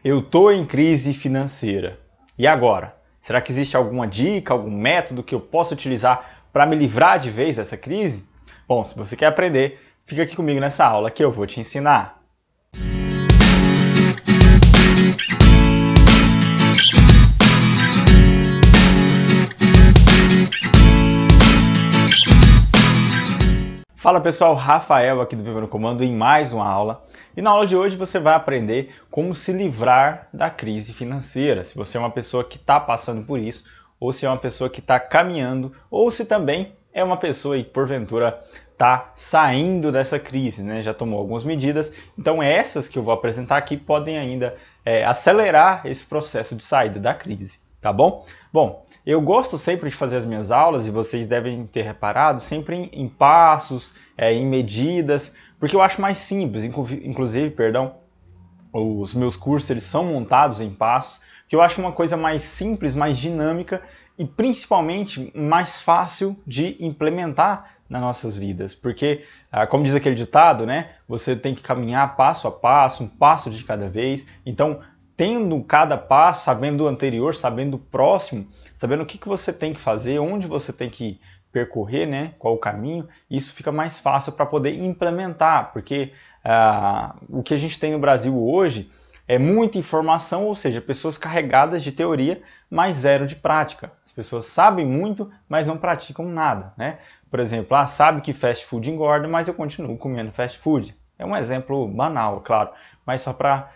Eu tô em crise financeira. E agora? Será que existe alguma dica, algum método que eu possa utilizar para me livrar de vez dessa crise? Bom, se você quer aprender, fica aqui comigo nessa aula que eu vou te ensinar. Fala pessoal, Rafael aqui do Viva no Comando em mais uma aula. E na aula de hoje você vai aprender como se livrar da crise financeira. Se você é uma pessoa que está passando por isso, ou se é uma pessoa que está caminhando, ou se também é uma pessoa que porventura está saindo dessa crise, né? Já tomou algumas medidas. Então essas que eu vou apresentar aqui podem ainda acelerar esse processo de saída da crise, tá bom? Bom, eu gosto sempre de fazer as minhas aulas, e vocês devem ter reparado, sempre em passos, em medidas, porque eu acho mais simples. Inclusive, os meus cursos eles são montados em passos, que eu acho uma coisa mais simples, mais dinâmica e principalmente mais fácil de implementar nas nossas vidas. Porque, como diz aquele ditado, né, você tem que caminhar passo a passo, um passo de cada vez. Então, tendo cada passo, sabendo o anterior, sabendo o próximo, sabendo o que você tem que fazer, onde você tem que percorrer, né, qual o caminho, isso fica mais fácil para poder implementar, porque o que a gente tem no Brasil hoje é muita informação, ou seja, pessoas carregadas de teoria, mas zero de prática. As pessoas sabem muito, mas não praticam nada, né? Por exemplo, sabe que fast food engorda, mas eu continuo comendo fast food. É um exemplo banal, claro, mas só para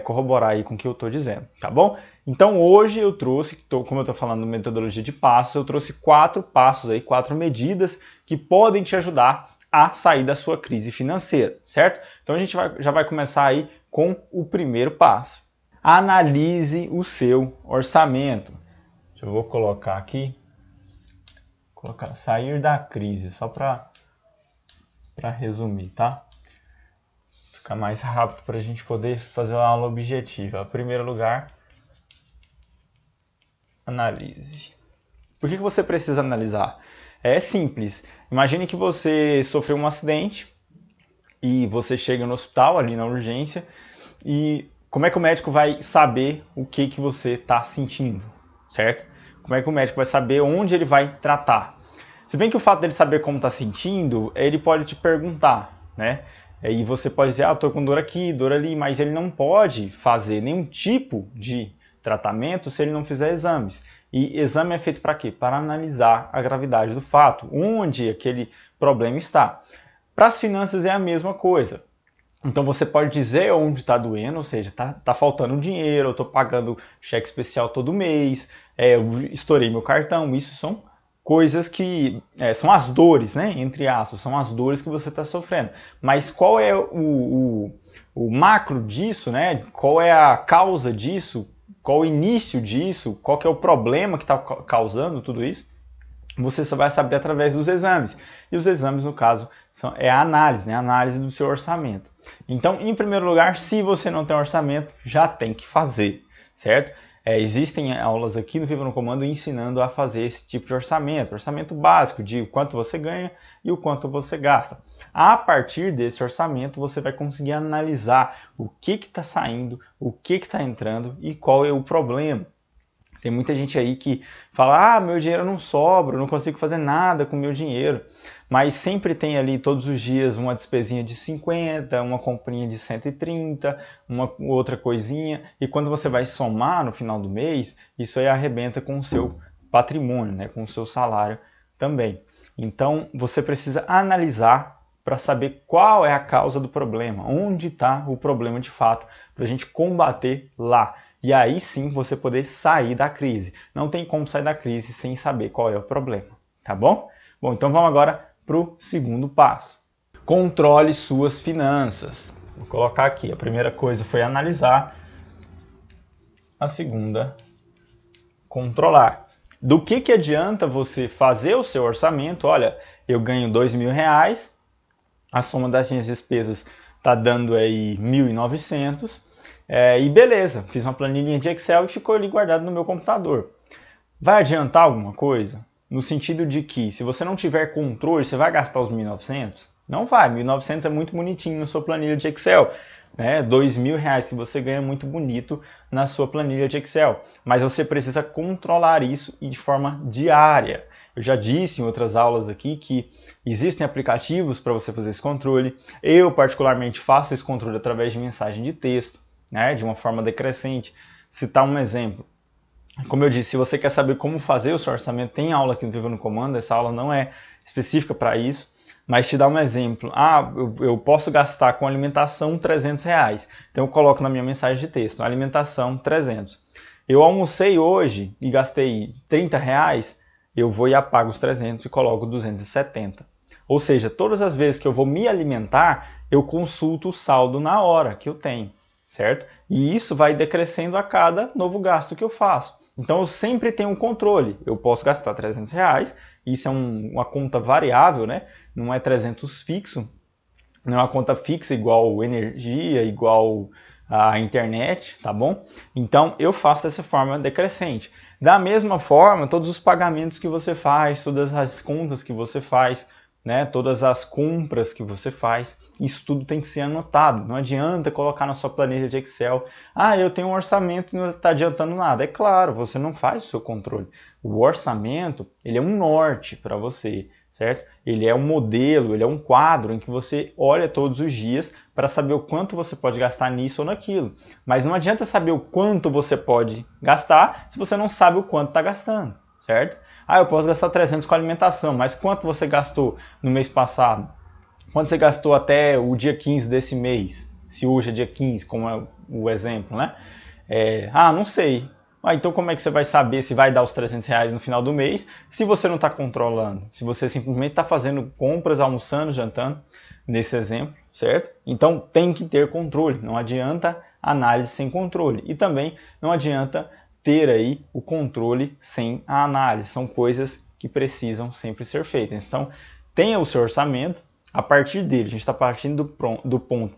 corroborar aí com o que eu estou dizendo, tá bom? Então hoje eu trouxe, como eu estou falando de metodologia de passos, eu trouxe 4 passos aí, 4 medidas que podem te ajudar a sair da sua crise financeira, certo? Então a gente já vai começar aí com o primeiro passo. Analise o seu orçamento. Eu vou colocar aqui, sair da crise, só para resumir, tá? Ficar mais rápido para a gente poder fazer uma aula objetiva. Em primeiro lugar, analise. Por que você precisa analisar? É simples. Imagine que você sofreu um acidente e você chega no hospital, ali na urgência, e como é que o médico vai saber o que você está sentindo, certo? Como é que o médico vai saber onde ele vai tratar? Se bem que o fato dele saber como está sentindo, ele pode te perguntar, né? E você pode dizer, eu estou com dor aqui, dor ali, mas ele não pode fazer nenhum tipo de tratamento se ele não fizer exames. E exame é feito para quê? Para analisar a gravidade do fato, onde aquele problema está. Para as finanças é a mesma coisa. Então você pode dizer onde está doendo, ou seja, tá faltando dinheiro, eu estou pagando cheque especial todo mês, eu estourei meu cartão, isso são coisas que são as dores, né? Entre aspas, são as dores que você está sofrendo. Mas qual é o macro disso, né? Qual é a causa disso? Qual o início disso? Qual que é o problema que está causando tudo isso? Você só vai saber através dos exames. E os exames, no caso, é a análise, né? A análise do seu orçamento. Então, em primeiro lugar, se você não tem orçamento, já tem que fazer, certo? Existem aulas aqui no Viva no Comando ensinando a fazer esse tipo de orçamento básico de o quanto você ganha e o quanto você gasta. A partir desse orçamento, você vai conseguir analisar o que está saindo, o que está entrando e qual é o problema. Tem muita gente aí que fala, meu dinheiro não sobra, eu não consigo fazer nada com meu dinheiro. Mas sempre tem ali todos os dias uma despesinha de 50, uma comprinha de 130, uma outra coisinha. E quando você vai somar no final do mês, isso aí arrebenta com o seu patrimônio, né? Com o seu salário também. Então você precisa analisar para saber qual é a causa do problema, onde está o problema de fato, para a gente combater lá. E aí sim você poder sair da crise. Não tem como sair da crise sem saber qual é o problema, tá bom? Bom, então vamos agora para o segundo passo. Controle suas finanças. Vou colocar aqui, a primeira coisa foi analisar, a segunda, controlar. Do que adianta você fazer o seu orçamento? Olha, eu ganho R$2.000, a soma das minhas despesas está dando aí 1.900, e beleza, fiz uma planilhinha de Excel e ficou ali guardado no meu computador. Vai adiantar alguma coisa? No sentido de que, se você não tiver controle, você vai gastar os 1.900? Não vai, 1.900 é muito bonitinho na sua planilha de Excel. né? R$ 2.000 que você ganha muito bonito na sua planilha de Excel. Mas você precisa controlar isso e de forma diária. Eu já disse em outras aulas aqui que existem aplicativos para você fazer esse controle. Eu, particularmente, faço esse controle através de mensagem de texto, né? De uma forma decrescente. Citar um exemplo. Como eu disse, se você quer saber como fazer o seu orçamento, tem aula aqui no Viva no Comando. Essa aula não é específica para isso. Mas te dar um exemplo, eu posso gastar com alimentação R$ 300, então eu coloco na minha mensagem de texto, alimentação 300. Eu almocei hoje e gastei R$ 30, eu vou e apago os 300 e coloco 270. Ou seja, todas as vezes que eu vou me alimentar, eu consulto o saldo na hora que eu tenho, certo? E isso vai decrescendo a cada novo gasto que eu faço. Então eu sempre tenho um controle, eu posso gastar R$ 300, isso é uma conta variável, né? Não é 300 fixo, não é uma conta fixa igual energia, igual a internet, tá bom? Então eu faço dessa forma decrescente. Da mesma forma, todos os pagamentos que você faz, todas as contas que você faz, né, todas as compras que você faz, isso tudo tem que ser anotado. Não adianta colocar na sua planilha de Excel, eu tenho um orçamento e não está adiantando nada. É claro, você não faz o seu controle. O orçamento, ele é um norte para você, certo? Ele é um modelo, ele é um quadro em que você olha todos os dias para saber o quanto você pode gastar nisso ou naquilo. Mas não adianta saber o quanto você pode gastar se você não sabe o quanto está gastando, certo? Eu posso gastar 300 com alimentação, mas quanto você gastou no mês passado? Quanto você gastou até o dia 15 desse mês? Se hoje é dia 15, como é o exemplo, né? Não sei. Então como é que você vai saber se vai dar os R$ 300 no final do mês se você não está controlando? Se você simplesmente está fazendo compras, almoçando, jantando, nesse exemplo, certo? Então tem que ter controle. Não adianta análise sem controle. E também não adianta ter aí o controle sem a análise. São coisas que precisam sempre ser feitas. Então, tenha o seu orçamento. A partir dele, a gente está partindo do ponto,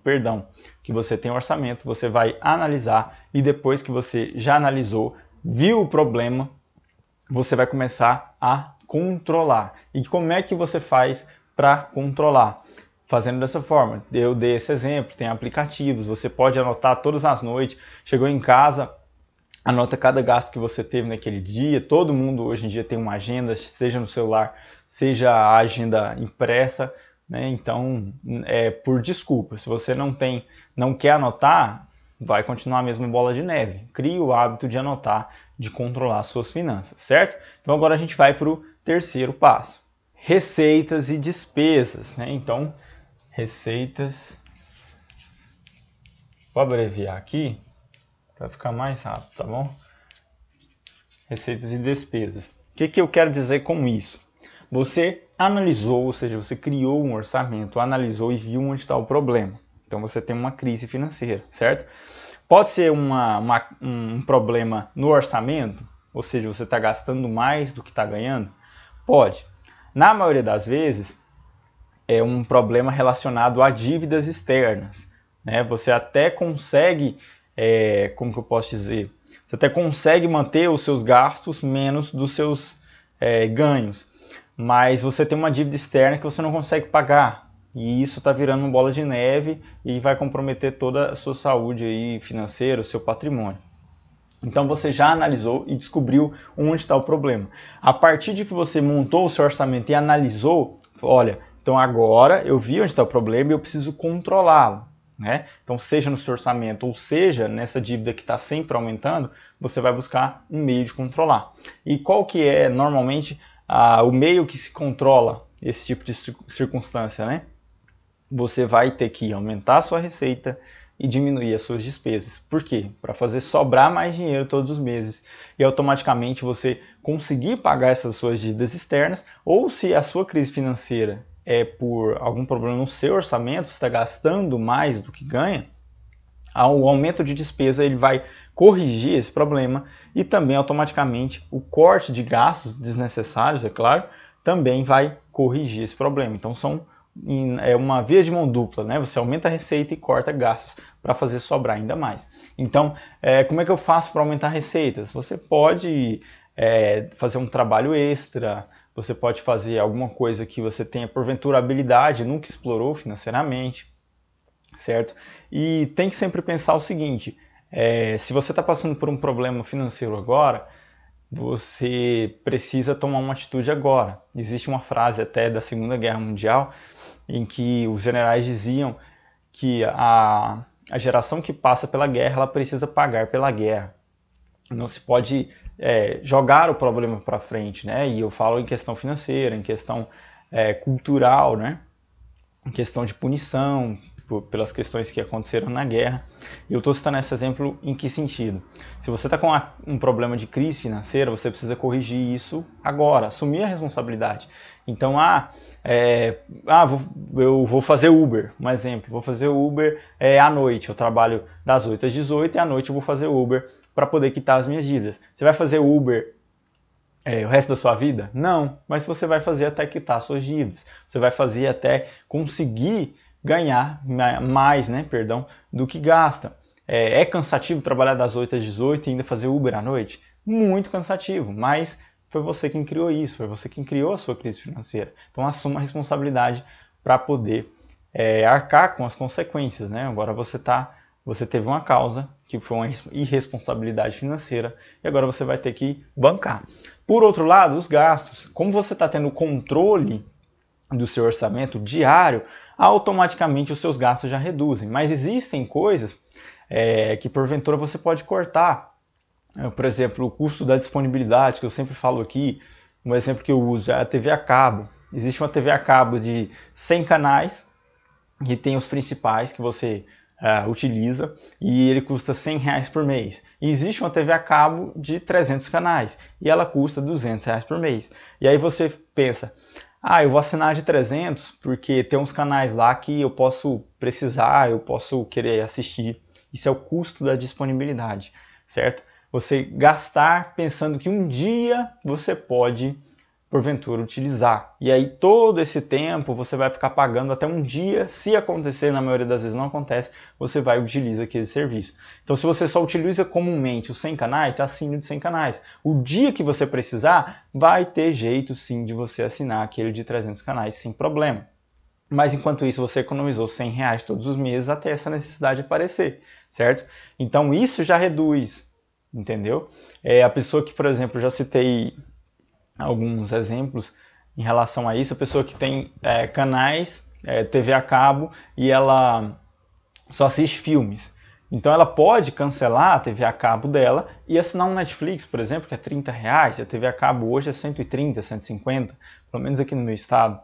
que você tem um orçamento, você vai analisar e depois que você já analisou, viu o problema, você vai começar a controlar. E como é que você faz para controlar? Fazendo dessa forma. Eu dei esse exemplo, tem aplicativos, você pode anotar todas as noites, chegou em casa, anota cada gasto que você teve naquele dia. Todo mundo hoje em dia tem uma agenda, seja no celular, seja a agenda impressa, né? Então, por desculpa. Se você não quer anotar, vai continuar a mesma bola de neve. Crie o hábito de anotar, de controlar suas finanças, certo? Então agora a gente vai para o terceiro passo. Receitas e despesas, né? Então, receitas. Vou abreviar aqui para ficar mais rápido, tá bom? Receitas e despesas. O que eu quero dizer com isso? Você analisou, ou seja, você criou um orçamento, analisou e viu onde está o problema. Então você tem uma crise financeira, certo? Pode ser um problema no orçamento, ou seja, você está gastando mais do que está ganhando? Pode. Na maioria das vezes, é um problema relacionado a dívidas externas, né? Você até consegue, como que eu posso dizer? Você até consegue manter os seus gastos menos dos seus ganhos, mas você tem uma dívida externa que você não consegue pagar, e isso está virando uma bola de neve e vai comprometer toda a sua saúde aí financeira, o seu patrimônio. Então você já analisou e descobriu onde está o problema. A partir de que você montou o seu orçamento e analisou, olha, então agora eu vi onde está o problema e eu preciso controlá-lo, né? Então seja no seu orçamento ou seja nessa dívida que está sempre aumentando, você vai buscar um meio de controlar. E qual que é normalmente o meio que se controla esse tipo de circunstância, né? Você vai ter que aumentar a sua receita e diminuir as suas despesas. Por quê? Para fazer sobrar mais dinheiro todos os meses e automaticamente você conseguir pagar essas suas dívidas externas, ou se a sua crise financeira é por algum problema no seu orçamento, você está gastando mais do que ganha, o aumento de despesa ele vai corrigir esse problema e também automaticamente o corte de gastos desnecessários, é claro, também vai corrigir esse problema. Então é uma via de mão dupla, né? Você aumenta a receita e corta gastos para fazer sobrar ainda mais. Então, como é que eu faço para aumentar receitas? Você pode fazer um trabalho extra, você pode fazer alguma coisa que você tenha porventura habilidade, nunca explorou financeiramente. certo? E tem que sempre pensar o seguinte, se você está passando por um problema financeiro agora, você precisa tomar uma atitude agora. Existe uma frase até da Segunda Guerra Mundial em que os generais diziam que a geração que passa pela guerra, ela precisa pagar pela guerra. Não se pode jogar o problema para frente, né? E eu falo em questão financeira, em questão cultural, né? Em questão de punição, pelas questões que aconteceram na guerra. E eu estou citando esse exemplo em que sentido? Se você está com um problema de crise financeira, você precisa corrigir isso agora, assumir a responsabilidade. Então, eu vou fazer Uber, um exemplo, vou fazer Uber à noite, eu trabalho das 8 às 18 e à noite eu vou fazer Uber para poder quitar as minhas dívidas. Você vai fazer Uber o resto da sua vida? Não, mas você vai fazer até quitar suas dívidas. Você vai fazer até conseguir ganhar mais, do que gasta. É cansativo trabalhar das 8 às 18 e ainda fazer Uber à noite? Muito cansativo, mas foi você quem criou isso, foi você quem criou a sua crise financeira. Então assuma a responsabilidade para poder arcar com as consequências, né? Agora você teve uma causa, que foi uma irresponsabilidade financeira, e agora você vai ter que bancar. Por outro lado, os gastos. Como você está tendo controle do seu orçamento diário, automaticamente os seus gastos já reduzem. Mas existem coisas que porventura você pode cortar. Por exemplo, o custo da disponibilidade, que eu sempre falo aqui, um exemplo que eu uso é a TV a cabo. Existe uma TV a cabo de 100 canais, que tem os principais que você utiliza, e ele custa R$100 por mês. E existe uma TV a cabo de 300 canais, e ela custa R$200 por mês. E aí você pensa, eu vou assinar de 300 porque tem uns canais lá que eu posso precisar, eu posso querer assistir. Isso é o custo da disponibilidade, certo? Você gastar pensando que um dia você pode, porventura, utilizar. E aí todo esse tempo você vai ficar pagando até um dia, se acontecer, na maioria das vezes não acontece, você vai e utiliza aquele serviço. Então se você só utiliza comumente os 100 canais, assine de 100 canais. O dia que você precisar, vai ter jeito sim de você assinar aquele de 300 canais sem problema. Mas enquanto isso você economizou R$100 todos os meses até essa necessidade aparecer, certo? Então isso já reduz, entendeu? A pessoa que, por exemplo, já citei alguns exemplos em relação a isso, a pessoa que tem canais, TV a cabo, e ela só assiste filmes. Então ela pode cancelar a TV a cabo dela e assinar um Netflix, por exemplo, que é R$30, e a TV a cabo hoje é 130, 150, pelo menos aqui no meu estado.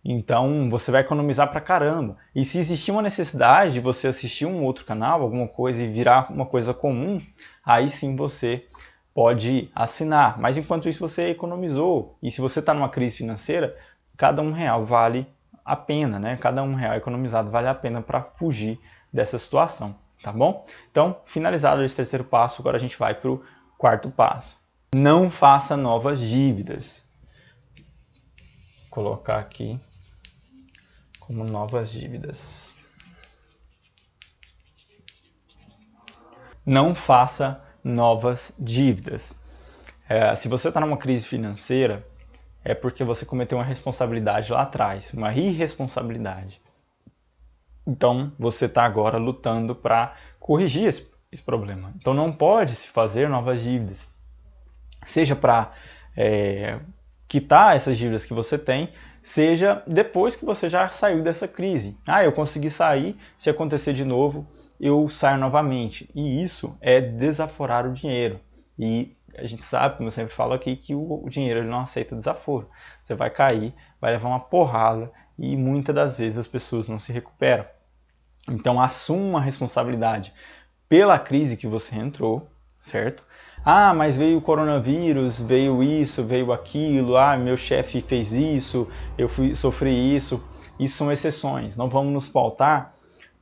Então você vai economizar pra caramba. E se existir uma necessidade de você assistir um outro canal, alguma coisa, e virar uma coisa comum, aí sim você pode assinar. Mas enquanto isso você economizou. E se você está numa crise financeira, cada R$1 vale a pena, né? Cada R$1 economizado vale a pena para fugir dessa situação, tá bom? Então, finalizado esse terceiro passo, agora a gente vai para o quarto passo. Não faça novas dívidas. Vou colocar aqui como novas dívidas. Não faça novas dívidas. Se você está numa crise financeira, é porque você cometeu uma responsabilidade lá atrás, uma irresponsabilidade. Então você está agora lutando para corrigir esse problema. Então não pode se fazer novas dívidas. Seja para quitar essas dívidas que você tem, seja depois que você já saiu dessa crise. Eu consegui sair, se acontecer de novo, eu saio novamente. E isso é desaforar o dinheiro. E a gente sabe, como eu sempre falo aqui, que o dinheiro ele não aceita desaforo. Você vai cair, vai levar uma porrada e muitas das vezes as pessoas não se recuperam. Então assuma a responsabilidade pela crise que você entrou, certo? Mas veio o coronavírus, veio isso, veio aquilo, meu chefe fez isso, eu sofri isso. Isso são exceções, não vamos nos pautar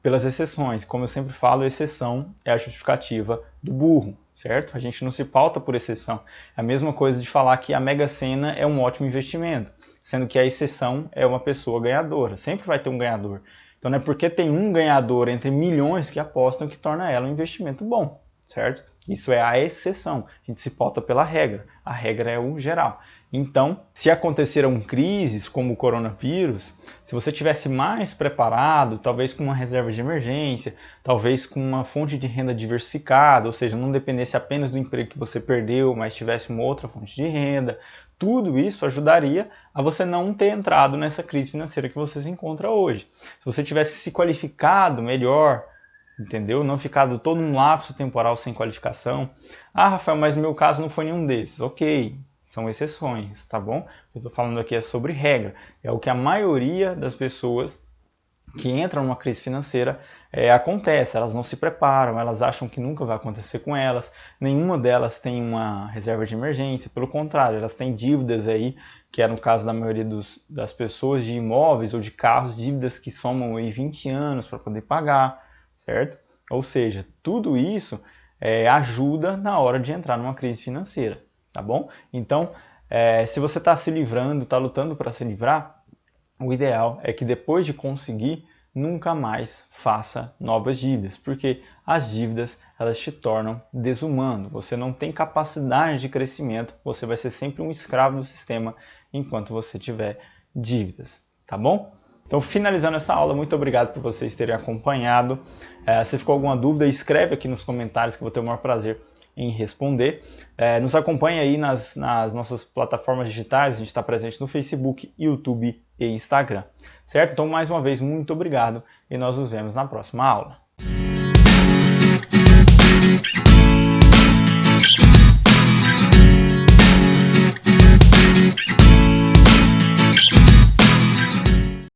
pelas exceções. Como eu sempre falo, exceção é a justificativa do burro, certo? A gente não se pauta por exceção. É a mesma coisa de falar que a Mega Sena é um ótimo investimento, sendo que a exceção é uma pessoa ganhadora. Sempre vai ter um ganhador. Então não é porque tem um ganhador entre milhões que apostam que torna ela um investimento bom, certo? Isso é a exceção. A gente se pauta pela regra. A regra é o geral. Então, se aconteceram crises como o coronavírus, se você tivesse mais preparado, talvez com uma reserva de emergência, talvez com uma fonte de renda diversificada, ou seja, não dependesse apenas do emprego que você perdeu, mas tivesse uma outra fonte de renda, tudo isso ajudaria a você não ter entrado nessa crise financeira que você se encontra hoje. Se você tivesse se qualificado melhor, entendeu? Não ficado todo um lapso temporal sem qualificação. Ah, Rafael, mas no meu caso não foi nenhum desses. Ok, são exceções, tá bom? O que eu estou falando aqui é sobre regra. É o que a maioria das pessoas que entram numa crise financeira acontece. Elas não se preparam, elas acham que nunca vai acontecer com elas. Nenhuma delas tem uma reserva de emergência. Pelo contrário, elas têm dívidas aí, que é no caso da maioria das pessoas, de imóveis ou de carros, dívidas que somam aí 20 anos para poder pagar, certo? Ou seja, tudo isso ajuda na hora de entrar numa crise financeira, tá bom? Então, se você está se livrando, está lutando para se livrar, o ideal é que depois de conseguir, nunca mais faça novas dívidas, porque as dívidas elas te tornam desumano, você não tem capacidade de crescimento, você vai ser sempre um escravo do sistema enquanto você tiver dívidas, tá bom? Então, finalizando essa aula, muito obrigado por vocês terem acompanhado. Se ficou alguma dúvida, escreve aqui nos comentários que eu vou ter o maior prazer em responder. Nos acompanhe aí nas nossas plataformas digitais, a gente está presente no Facebook, YouTube e Instagram, certo? Então, mais uma vez, muito obrigado e nós nos vemos na próxima aula.